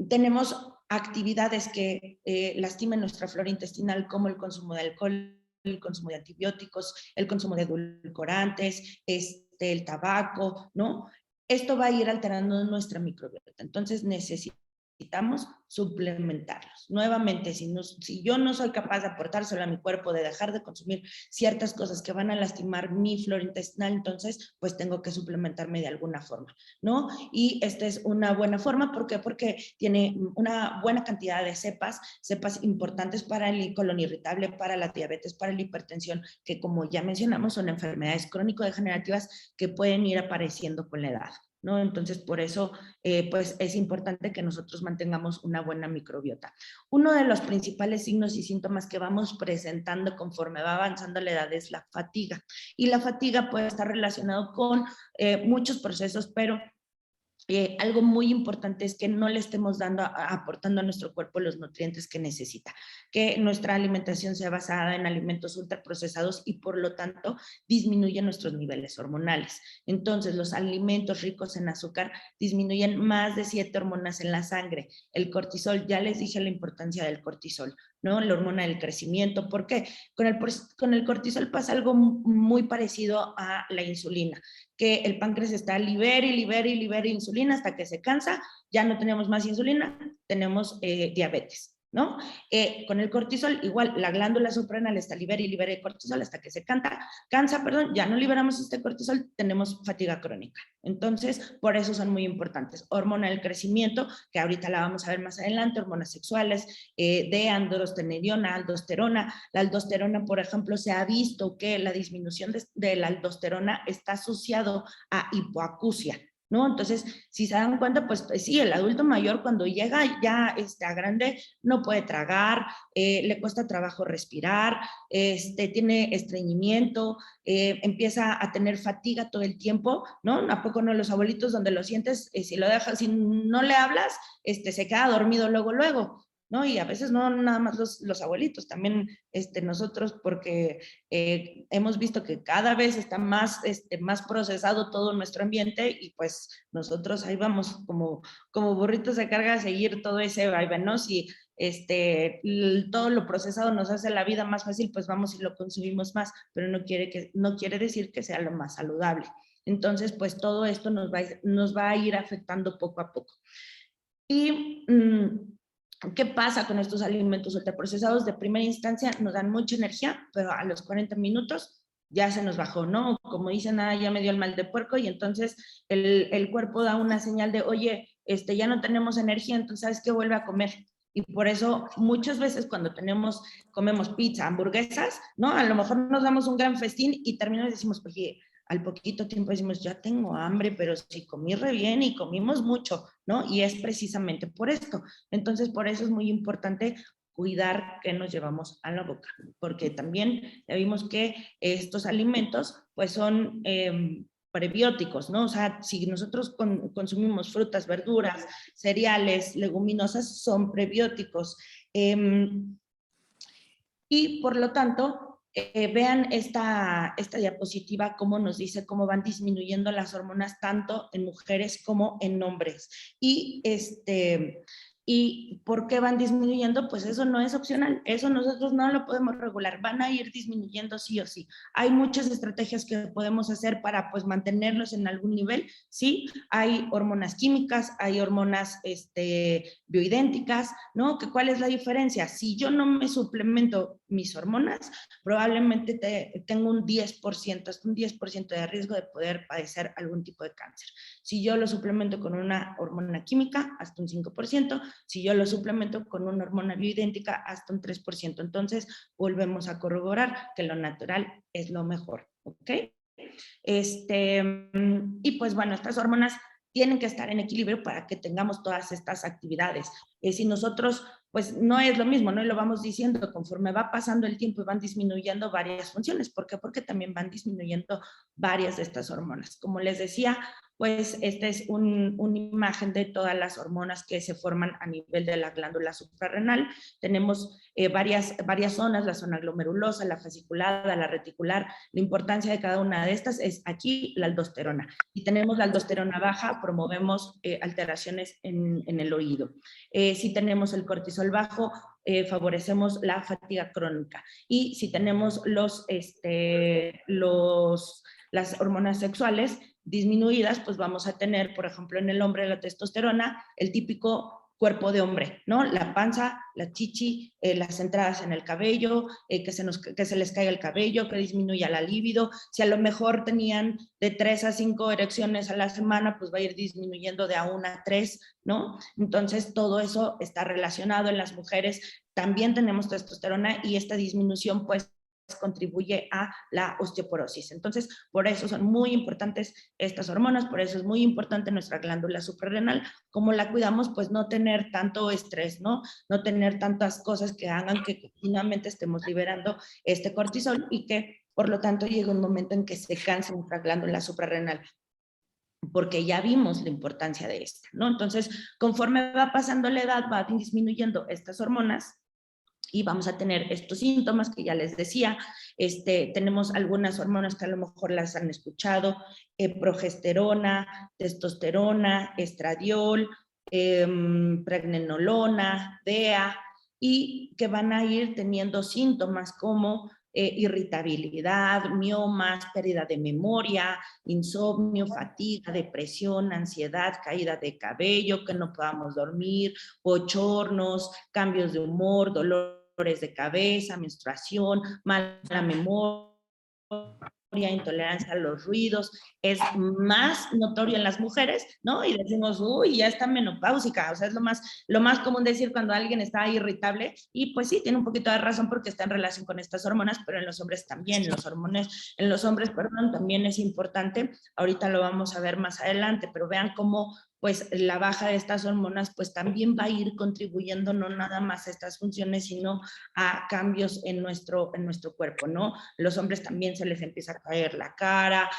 tenemos actividades que lastimen nuestra flora intestinal como el consumo de alcohol, el consumo de antibióticos, el consumo de edulcorantes, el tabaco, ¿no? Esto va a ir alterando nuestra microbiota. Entonces necesitamos suplementarlos. Nuevamente, si yo no soy capaz de aportárselo a mi cuerpo, de dejar de consumir ciertas cosas que van a lastimar mi flora intestinal, entonces pues tengo que suplementarme de alguna forma, ¿no? Y esta es una buena forma, ¿por qué? Porque tiene una buena cantidad de cepas importantes para el colon irritable, para la diabetes, para la hipertensión, que como ya mencionamos son enfermedades crónico-degenerativas que pueden ir apareciendo con la edad, ¿no? Entonces, por eso, pues es importante que nosotros mantengamos una buena microbiota. Uno de los principales signos y síntomas que vamos presentando conforme va avanzando la edad es la fatiga. Y la fatiga puede estar relacionado con muchos procesos, pero algo muy importante es que no le estemos aportando a nuestro cuerpo los nutrientes que necesita, que nuestra alimentación sea basada en alimentos ultraprocesados y por lo tanto disminuye nuestros niveles hormonales. Entonces, los alimentos ricos en azúcar disminuyen más de 7 hormonas en la sangre. El cortisol, ya les dije la importancia del cortisol, ¿no? La hormona del crecimiento. ¿Por qué? Con el cortisol pasa algo muy parecido a la insulina, que el páncreas está libera y libera insulina hasta que se cansa, ya no tenemos más insulina, tenemos diabetes, ¿no? Con el cortisol, igual, la glándula suprarrenal está libera y libera el cortisol hasta que se cansa, ya no liberamos este cortisol, tenemos fatiga crónica. Entonces, por eso son muy importantes. Hormona del crecimiento, que ahorita la vamos a ver más adelante, hormonas sexuales, de androstenediona, aldosterona. La aldosterona, por ejemplo, se ha visto que la disminución de la aldosterona está asociado a hipoacusia, ¿no? Entonces, si se dan cuenta, pues sí, el adulto mayor cuando llega ya a grande no puede tragar, le cuesta trabajo respirar, tiene estreñimiento, empieza a tener fatiga todo el tiempo, ¿no? ¿A poco no los abuelitos donde lo sientes, si lo dejas, si no le hablas, se queda dormido luego, ¿no? Y a veces no nada más los abuelitos, también nosotros, porque hemos visto que cada vez está más procesado todo nuestro ambiente y pues nosotros ahí vamos como burritos de carga a seguir todo ese vaivén, ¿no? Si todo lo procesado nos hace la vida más fácil, pues vamos y lo consumimos más, pero no quiere decir que sea lo más saludable. Entonces, pues todo esto nos va a ir afectando poco a poco. Y ¿qué pasa con estos alimentos ultraprocesados? De primera instancia nos dan mucha energía, pero a los 40 minutos ya se nos bajó, ¿no? Como dicen, ya me dio el mal de puerco y entonces el cuerpo da una señal de, oye, ya no tenemos energía, entonces ¿sabes qué? Vuelve a comer. Y por eso muchas veces cuando comemos pizza, hamburguesas, ¿no? A lo mejor nos damos un gran festín y terminamos y decimos, oye, al poquito tiempo decimos, ya tengo hambre, pero sí comí re bien y comimos mucho, ¿no? Y es precisamente por esto. Entonces, por eso es muy importante cuidar qué nos llevamos a la boca, porque también ya vimos que estos alimentos, pues son prebióticos, ¿no? O sea, si nosotros consumimos frutas, verduras, cereales, leguminosas, son prebióticos. Y por lo tanto, vean esta diapositiva, cómo nos dice cómo van disminuyendo las hormonas tanto en mujeres como en hombres. ¿Y por qué van disminuyendo? Pues eso no es opcional, eso nosotros no lo podemos regular, van a ir disminuyendo sí o sí. Hay muchas estrategias que podemos hacer para pues mantenerlos en algún nivel, sí, hay hormonas químicas, hay hormonas bioidénticas, ¿no? ¿Cuál es la diferencia? Si yo no me suplemento mis hormonas, probablemente tengo un 10%, hasta un 10% de riesgo de poder padecer algún tipo de cáncer. Si yo lo suplemento con una hormona química, hasta un 5%, si yo lo suplemento con una hormona bioidéntica, hasta un 3%. Entonces, volvemos a corroborar que lo natural es lo mejor, ¿ok? Y pues bueno, estas hormonas tienen que estar en equilibrio para que tengamos todas estas actividades. Si nosotros, pues no es lo mismo, ¿no? Y lo vamos diciendo, conforme va pasando el tiempo y van disminuyendo varias funciones. ¿Por qué? Porque también van disminuyendo varias de estas hormonas. Como les decía, pues esta es una imagen de todas las hormonas que se forman a nivel de la glándula suprarrenal. Tenemos varias zonas, la zona glomerulosa, la fasciculada, la reticular. La importancia de cada una de estas es aquí la aldosterona. Y tenemos la aldosterona baja, promovemos alteraciones en el oído. Si tenemos el cortisol bajo, favorecemos la fatiga crónica. Y si tenemos las hormonas sexuales disminuidas, pues vamos a tener, por ejemplo, en el hombre la testosterona, el típico cuerpo de hombre, ¿no? La panza, la chichi, las entradas en el cabello, que se les caiga el cabello, que disminuya la libido. Si a lo mejor tenían de 3 a 5 erecciones a la semana, pues va a ir disminuyendo de a 1 a 3, ¿no? Entonces, todo eso está relacionado en las mujeres. También tenemos testosterona y esta disminución, pues, contribuye a la osteoporosis. Entonces, por eso son muy importantes estas hormonas, por eso es muy importante nuestra glándula suprarrenal, cómo la cuidamos, pues no tener tanto estrés, ¿no? No tener tantas cosas que hagan que continuamente estemos liberando este cortisol y que, por lo tanto, llegue un momento en que se canse nuestra glándula suprarrenal. porque ya vimos la importancia de esta, ¿no? Entonces, conforme va pasando la edad, va disminuyendo estas hormonas y vamos a tener estos síntomas que ya les decía. Tenemos algunas hormonas que a lo mejor las han escuchado, progesterona, testosterona, estradiol, pregnenolona, DEA, y que van a ir teniendo síntomas como irritabilidad, miomas, pérdida de memoria, insomnio, fatiga, depresión, ansiedad, caída de cabello, que no podamos dormir, bochornos, cambios de humor, dolores de cabeza, menstruación, mala memoria, intolerancia a los ruidos, es más notorio en las mujeres, ¿no? Y decimos, uy, ya está menopáusica, o sea, es lo más común decir cuando alguien está irritable, y pues sí, tiene un poquito de razón porque está en relación con estas hormonas, pero en los hombres también, en los hombres, perdón, también es importante, ahorita lo vamos a ver más adelante, pero vean cómo pues la baja de estas hormonas pues también va a ir contribuyendo no nada más a estas funciones, sino a cambios en nuestro cuerpo, ¿no? Los hombres también se les empieza a caer la cara,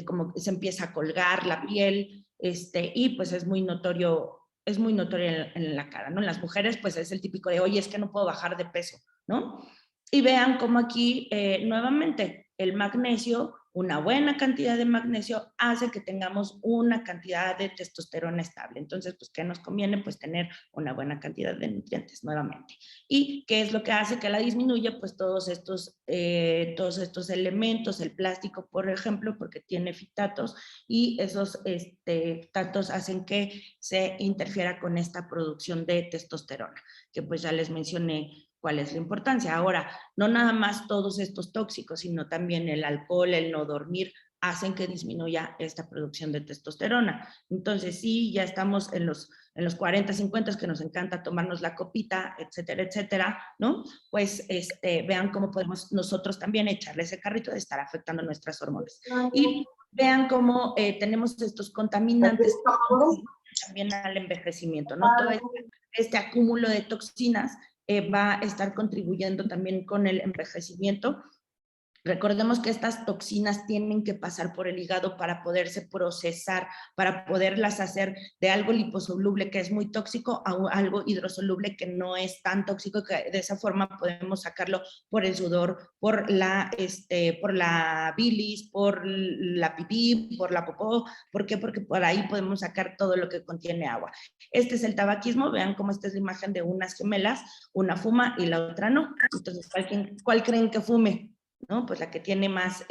como que se empieza a colgar la piel, y pues es muy notorio en la cara, ¿no? En las mujeres pues es el típico de, oye, es que no puedo bajar de peso, ¿no? Y vean cómo aquí nuevamente el magnesio, una buena cantidad de magnesio hace que tengamos una cantidad de testosterona estable. Entonces, pues, ¿qué nos conviene? Pues tener una buena cantidad de nutrientes nuevamente. ¿Y qué es lo que hace que la disminuya? Pues todos estos elementos, el plástico, por ejemplo, porque tiene fitatos, y esos fitatos hacen que se interfiera con esta producción de testosterona, que pues ya les mencioné cuál es la importancia. Ahora, no nada más todos estos tóxicos, sino también el alcohol, el no dormir, hacen que disminuya esta producción de testosterona. Entonces, sí, ya estamos en los 40, 50, que nos encanta tomarnos la copita, etcétera, etcétera, ¿no? Pues vean cómo podemos nosotros también echarle ese carrito de estar afectando nuestras hormonas. Y vean cómo tenemos estos contaminantes también al envejecimiento, ¿no? Todo este acúmulo de toxinas va a estar contribuyendo también con el envejecimiento. Recordemos que estas toxinas tienen que pasar por el hígado para poderse procesar, para poderlas hacer de algo liposoluble que es muy tóxico a algo hidrosoluble que no es tan tóxico, que de esa forma podemos sacarlo por el sudor, por la bilis, por la pipí, por la popó. ¿Por qué? Porque por ahí podemos sacar todo lo que contiene agua. Este es el tabaquismo. Vean cómo esta es la imagen de unas gemelas, una fuma y la otra no. Entonces, ¿cuál creen que fume? ¿No? Pues la que tiene más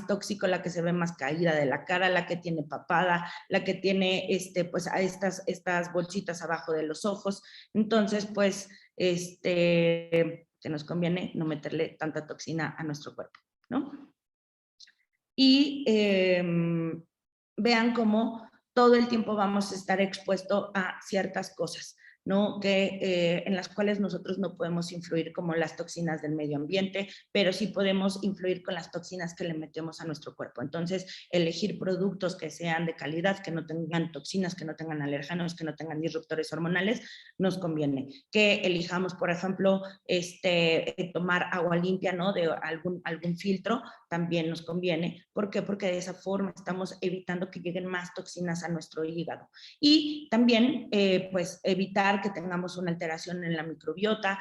tóxico, la que se ve más caída de la cara, la que tiene papada, la que tiene pues a estas bolsitas abajo de los ojos. Entonces, pues, que nos conviene no meterle tanta toxina a nuestro cuerpo, ¿no? Y vean cómo todo el tiempo vamos a estar expuestos a ciertas cosas, ¿no? En las cuales nosotros no podemos influir, como las toxinas del medio ambiente, pero sí podemos influir con las toxinas que le metemos a nuestro cuerpo. Entonces, elegir productos que sean de calidad, que no tengan toxinas, que no tengan alérgenos, que no tengan disruptores hormonales, nos conviene. Que elijamos, por ejemplo, tomar agua limpia, ¿no? De algún filtro, también nos conviene. ¿Por qué? Porque de esa forma estamos evitando que lleguen más toxinas a nuestro hígado. Y también, pues, evitar que tengamos una alteración en la microbiota,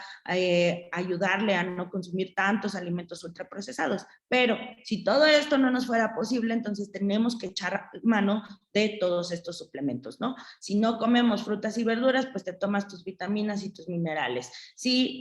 ayudarle a no consumir tantos alimentos ultraprocesados. Pero si todo esto no nos fuera posible, entonces tenemos que echar mano de todos estos suplementos, ¿no? Si no comemos frutas y verduras, pues te tomas tus vitaminas y tus minerales. Si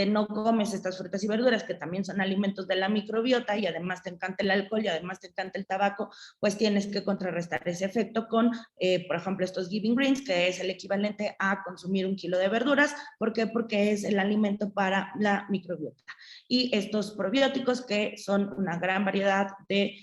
no comes estas frutas y verduras, que también son alimentos de la microbiota, y además te encanta el alcohol y además te encanta el tabaco, pues tienes que contrarrestar ese efecto con, por ejemplo, estos Giving Greens, que es el equivalente a consumir 1 kilo de verduras. ¿Por qué? Porque es el alimento para la microbiota. Y estos probióticos, que son una gran variedad de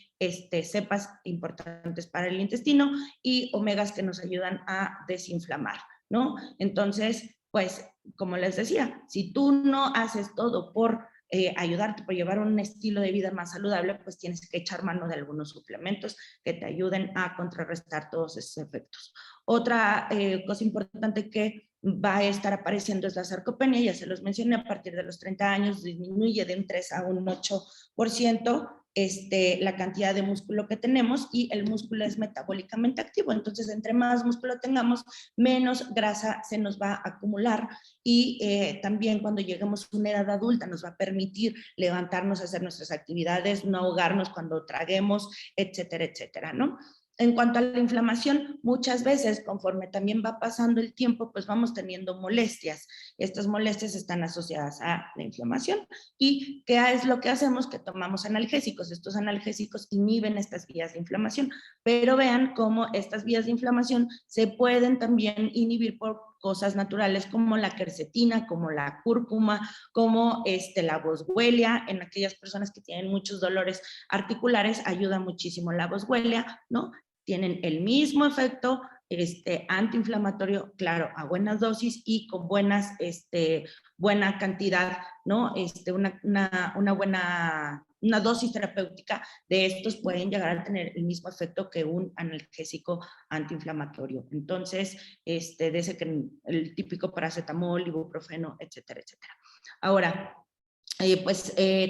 cepas importantes para el intestino, y omegas que nos ayudan a desinflamar, ¿no? Entonces, pues, como les decía, si tú no haces todo por ayudarte, por llevar un estilo de vida más saludable, pues tienes que echar mano de algunos suplementos que te ayuden a contrarrestar todos esos efectos. Otra cosa importante que va a estar apareciendo es la sarcopenia. Ya se los mencioné, a partir de los 30 años disminuye de un 3 a un 8%, la cantidad de músculo que tenemos, y el músculo es metabólicamente activo. Entonces, entre más músculo tengamos, menos grasa se nos va a acumular, y también cuando lleguemos a una edad adulta nos va a permitir levantarnos, hacer nuestras actividades, no ahogarnos cuando traguemos, etcétera, etcétera, ¿no? En cuanto a la inflamación, muchas veces, conforme también va pasando el tiempo, pues vamos teniendo molestias. Estas molestias están asociadas a la inflamación. ¿Y qué es lo que hacemos? Que tomamos analgésicos. Estos analgésicos inhiben estas vías de inflamación, pero vean cómo estas vías de inflamación se pueden también inhibir por cosas naturales como la quercetina, como la cúrcuma, como la boswellia. En aquellas personas que tienen muchos dolores articulares ayuda muchísimo la boswellia, ¿no? Tienen el mismo efecto antiinflamatorio, claro, a buenas dosis y con buena cantidad, ¿no? Una dosis terapéutica de estos pueden llegar a tener el mismo efecto que un analgésico antiinflamatorio. Entonces, desde que el típico paracetamol, ibuprofeno, etcétera, etcétera. Ahora,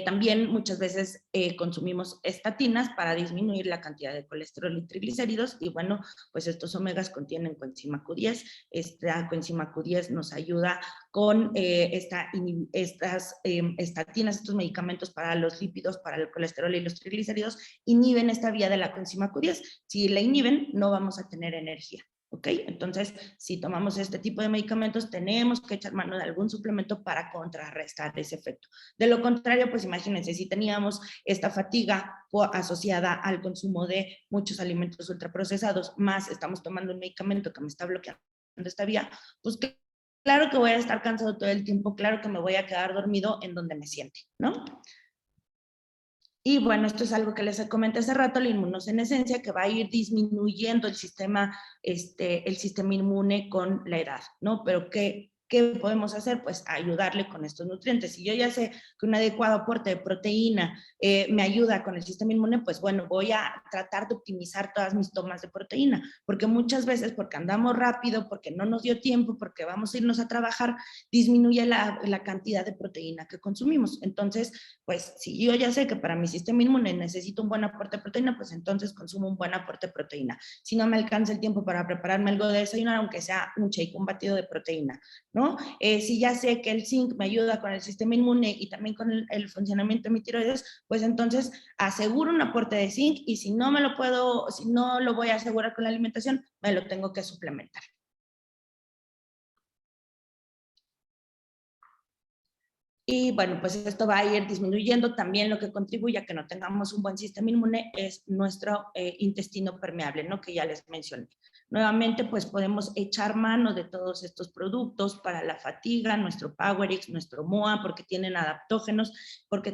también muchas veces consumimos estatinas para disminuir la cantidad de colesterol y triglicéridos, y bueno, pues estos omegas contienen coenzima Q10. Esta coenzima Q10 nos ayuda con estas estatinas, estos medicamentos para los lípidos, para el colesterol y los triglicéridos, inhiben esta vía de la coenzima Q10. Si la inhiben, no vamos a tener energía. ¿Ok? Entonces, si tomamos este tipo de medicamentos, tenemos que echar mano de algún suplemento para contrarrestar ese efecto. De lo contrario, pues imagínense, si teníamos esta fatiga asociada al consumo de muchos alimentos ultraprocesados, más estamos tomando un medicamento que me está bloqueando esta vía, pues claro que voy a estar cansado todo el tiempo, claro que me voy a quedar dormido en donde me siente, ¿no? Y bueno, esto es algo que les comenté hace rato, la inmunosenescencia, que va a ir disminuyendo el sistema inmune con la edad, ¿no? Pero ¿qué podemos hacer? Pues ayudarle con estos nutrientes. Si yo ya sé que un adecuado aporte de proteína me ayuda con el sistema inmune, pues bueno, voy a tratar de optimizar todas mis tomas de proteína, porque muchas veces, porque andamos rápido, porque no nos dio tiempo, porque vamos a irnos a trabajar, disminuye la cantidad de proteína que consumimos. Entonces, pues si yo ya sé que para mi sistema inmune necesito un buen aporte de proteína, pues entonces consumo un buen aporte de proteína. Si no me alcanza el tiempo para prepararme algo de desayunar, aunque sea un shake, un batido de proteína, ¿no? Si ya sé que el zinc me ayuda con el sistema inmune y también con el funcionamiento de mi tiroides, pues entonces aseguro un aporte de zinc, y si no lo voy a asegurar con la alimentación, me lo tengo que suplementar. Y bueno, pues esto va a ir disminuyendo. También lo que contribuye a que no tengamos un buen sistema inmune es nuestro intestino permeable, ¿no? Que ya les mencioné. Nuevamente, pues podemos echar mano de todos estos productos para la fatiga, nuestro Powerix, nuestro MOA, porque tienen adaptógenos, porque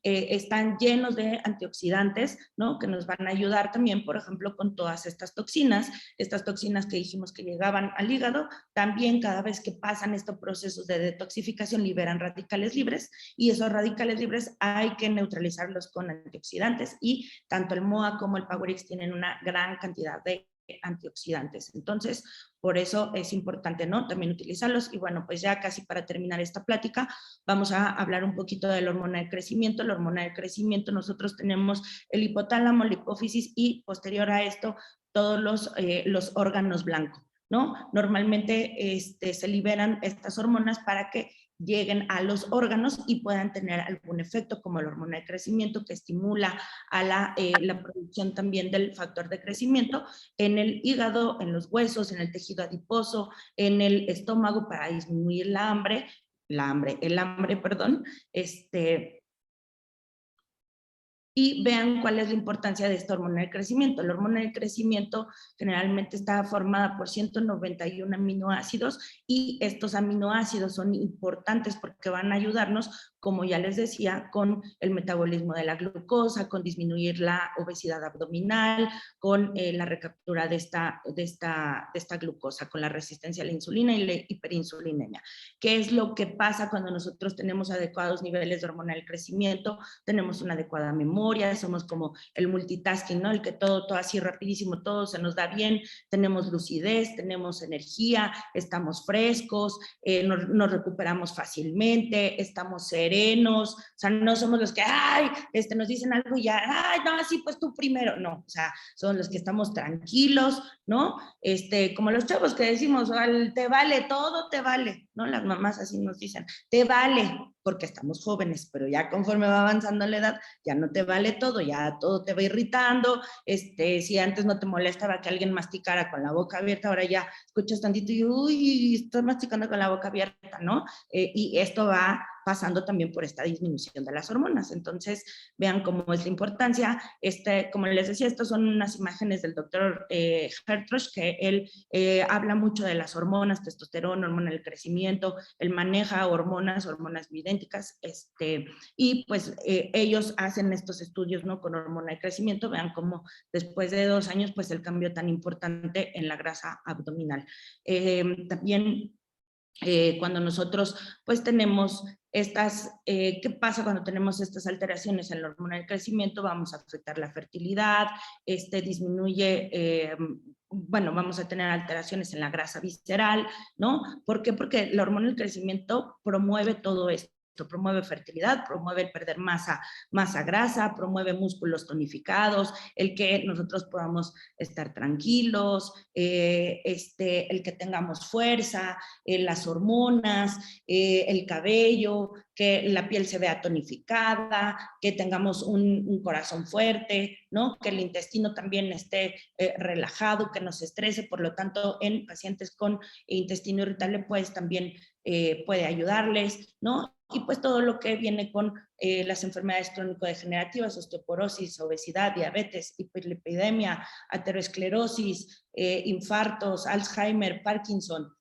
están llenos de antioxidantes, ¿no? Que nos van a ayudar también, por ejemplo, con todas estas toxinas que dijimos que llegaban al hígado. También cada vez que pasan estos procesos de detoxificación liberan radicales libres, y esos radicales libres hay que neutralizarlos con antioxidantes, y tanto el MOA como el Powerix tienen una gran cantidad de antioxidantes. Entonces, por eso es importante, ¿no? También utilizarlos. Y bueno, pues ya casi para terminar esta plática, vamos a hablar un poquito de la hormona del crecimiento. La hormona del crecimiento, nosotros tenemos el hipotálamo, la hipófisis, y posterior a esto, todos los órganos blancos, ¿no? Normalmente se liberan estas hormonas para que lleguen a los órganos y puedan tener algún efecto, como la hormona de crecimiento, que estimula a la producción también del factor de crecimiento en el hígado, en los huesos, en el tejido adiposo, en el estómago, para disminuir el hambre, y vean cuál es la importancia de esta hormona del crecimiento. La hormona del crecimiento generalmente está formada por 191 aminoácidos, y estos aminoácidos son importantes porque van a ayudarnos, como ya les decía, con el metabolismo de la glucosa, con disminuir la obesidad abdominal, con la recaptura de esta glucosa, con la resistencia a la insulina y la hiperinsulinemia. ¿Qué es lo que pasa cuando nosotros tenemos adecuados niveles de hormona del crecimiento? Tenemos una adecuada memoria, somos como el multitasking, ¿no? El que todo así rapidísimo, todo se nos da bien, tenemos lucidez, tenemos energía, estamos frescos, nos recuperamos fácilmente, estamos serenos, serenos, o sea, no somos los que, ay, nos dicen algo y ya, ay, no, sí, pues tú primero, no, o sea, son los que estamos tranquilos, ¿no? Como los chavos que decimos, te vale, todo te vale, ¿no? Las mamás así nos dicen, te vale, porque estamos jóvenes, pero ya conforme va avanzando la edad, ya no te vale todo, ya todo te va irritando, si antes no te molestaba que alguien masticara con la boca abierta, ahora ya escuchas tantito y, uy, estoy masticando con la boca abierta, ¿no? Y esto va pasando también por esta disminución de las hormonas. Entonces, vean cómo es la importancia. Como les decía, estas son unas imágenes del doctor Hertrush, que él habla mucho de las hormonas, testosterona, hormona del crecimiento, él maneja hormonas bioidénticas, y pues ellos hacen estos estudios, ¿no? Con hormona del crecimiento, vean cómo después de 2 años, pues el cambio tan importante en la grasa abdominal. También cuando nosotros pues tenemos ¿qué pasa cuando tenemos estas alteraciones en la hormona del crecimiento? Vamos a afectar la fertilidad, disminuye, bueno, vamos a tener alteraciones en la grasa visceral, ¿no? ¿Por qué? Porque la hormona del crecimiento promueve todo esto. Promueve fertilidad, promueve el perder masa grasa, promueve músculos tonificados, el que nosotros podamos estar tranquilos, el que tengamos fuerza, las hormonas, el cabello, que la piel se vea tonificada, que tengamos un corazón fuerte, ¿no? Que el intestino también esté relajado, que no se estrese. Por lo tanto, en pacientes con intestino irritable, pues también puede ayudarles, ¿no? Y pues todo lo que viene con las enfermedades crónico-degenerativas, osteoporosis, obesidad, diabetes, hiperlipidemia, aterosclerosis, infartos, Alzheimer, Parkinson,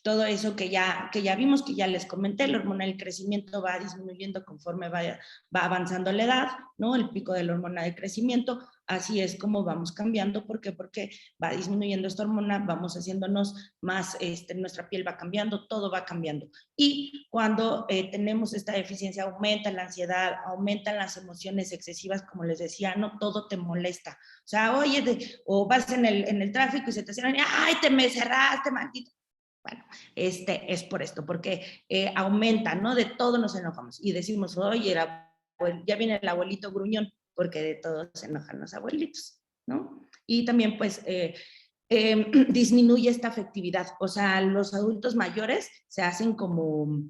todo eso que ya vimos, que ya les comenté. La hormona del crecimiento va disminuyendo conforme va avanzando la edad, ¿no? El pico de la hormona del crecimiento, así es como vamos cambiando. ¿Por qué? Porque va disminuyendo esta hormona, vamos haciéndonos más, nuestra piel va cambiando, todo va cambiando. Y cuando tenemos esta deficiencia, aumenta la ansiedad, aumentan las emociones excesivas, como les decía, no todo te molesta. O sea, oye, o vas en el tráfico y se te cierran, ¡ay, te me cerraste, maldito! Bueno, es por esto, porque aumenta, ¿no? De todo nos enojamos y decimos, oye, ya viene el abuelito gruñón, porque de todos se enojan los abuelitos, ¿no? Y también, pues, disminuye esta afectividad. O sea, los adultos mayores se hacen como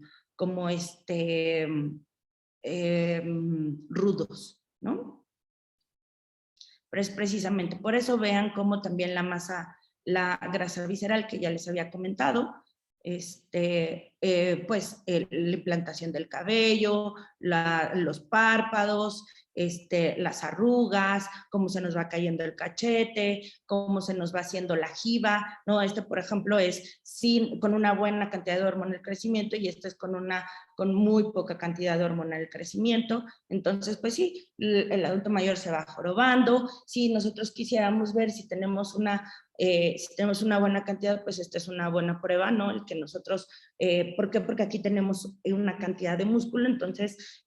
rudos, ¿no? Pero es precisamente por eso. Vean cómo también la grasa visceral que ya les había comentado, pues la implantación del cabello, los párpados, las arrugas, cómo se nos va cayendo el cachete, cómo se nos va haciendo la jiba, ¿no? Por ejemplo, es con una buena cantidad de hormona del crecimiento, y esto es con muy poca cantidad de hormona del crecimiento. Entonces, pues sí, el adulto mayor se va jorobando. Si nosotros quisiéramos ver si tenemos una buena cantidad, pues esta es una buena prueba, ¿no? El que nosotros, ¿por qué? Porque aquí tenemos una cantidad de músculo. Entonces,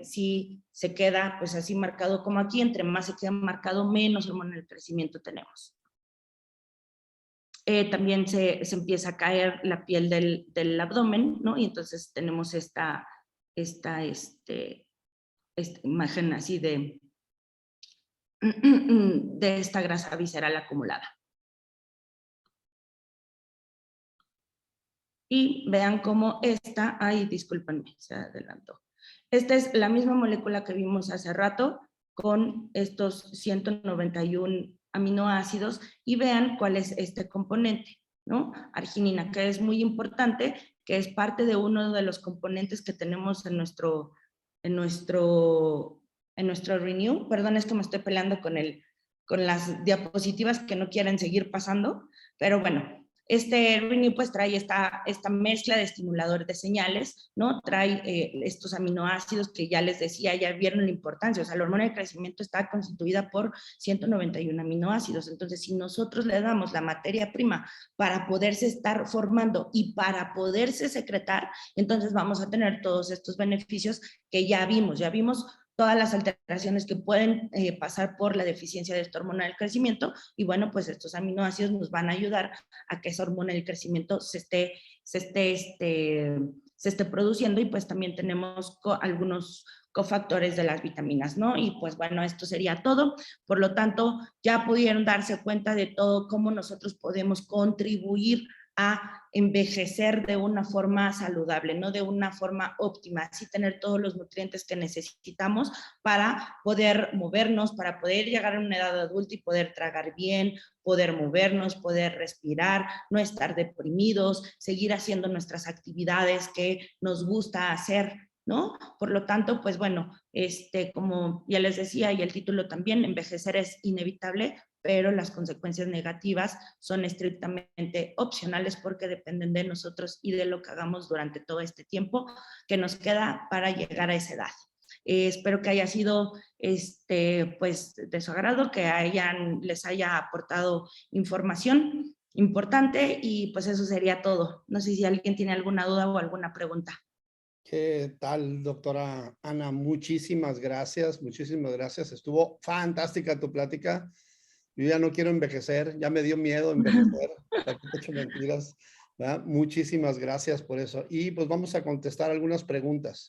si se queda pues así marcado como aquí, entre más se queda marcado, menos hormona del crecimiento tenemos. También se empieza a caer la piel del abdomen, ¿no? Y entonces tenemos esta imagen así de esta grasa visceral acumulada. Y vean cómo discúlpenme, se adelantó. Esta es la misma molécula que vimos hace rato con estos 191 aminoácidos, y vean cuál es este componente, ¿no? Arginina, que es muy importante, que es parte de uno de los componentes que tenemos en nuestro Renew. Perdón, es que me estoy peleando con las diapositivas que no quieren seguir pasando, pero bueno. Renew pues trae esta mezcla de estimuladores de señales, ¿no? Trae estos aminoácidos que ya les decía, ya vieron la importancia. O sea, la hormona de crecimiento está constituida por 191 aminoácidos. Entonces, si nosotros le damos la materia prima para poderse estar formando y para poderse secretar, entonces vamos a tener todos estos beneficios que ya vimos todas las alteraciones que pueden pasar por la deficiencia de esta hormona del crecimiento. Y bueno, pues estos aminoácidos nos van a ayudar a que esa hormona del crecimiento se esté se esté produciendo y pues también tenemos algunos cofactores de las vitaminas, ¿no? Y pues bueno, esto sería todo. Por lo tanto, ya pudieron darse cuenta de todo cómo nosotros podemos contribuir a envejecer de una forma saludable, no de una forma óptima, así tener todos los nutrientes que necesitamos para poder movernos, para poder llegar a una edad adulta y poder tragar bien, poder movernos, poder respirar, no estar deprimidos, seguir haciendo nuestras actividades que nos gusta hacer, ¿no? Por lo tanto, pues bueno, como ya les decía y el título también, envejecer es inevitable, pero las consecuencias negativas son estrictamente opcionales porque dependen de nosotros y de lo que hagamos durante todo este tiempo que nos queda para llegar a esa edad. Espero que haya sido pues, de su agrado, que les haya aportado información importante y pues eso sería todo. No sé si alguien tiene alguna duda o alguna pregunta. ¿Qué tal, doctora Ana? Muchísimas gracias, muchísimas gracias. Estuvo fantástica tu plática. Yo ya no quiero envejecer, ya me dio miedo envejecer, ¿para qué te echo mentiras? ¿Verdad? Muchísimas gracias por eso. Y pues vamos a contestar algunas preguntas.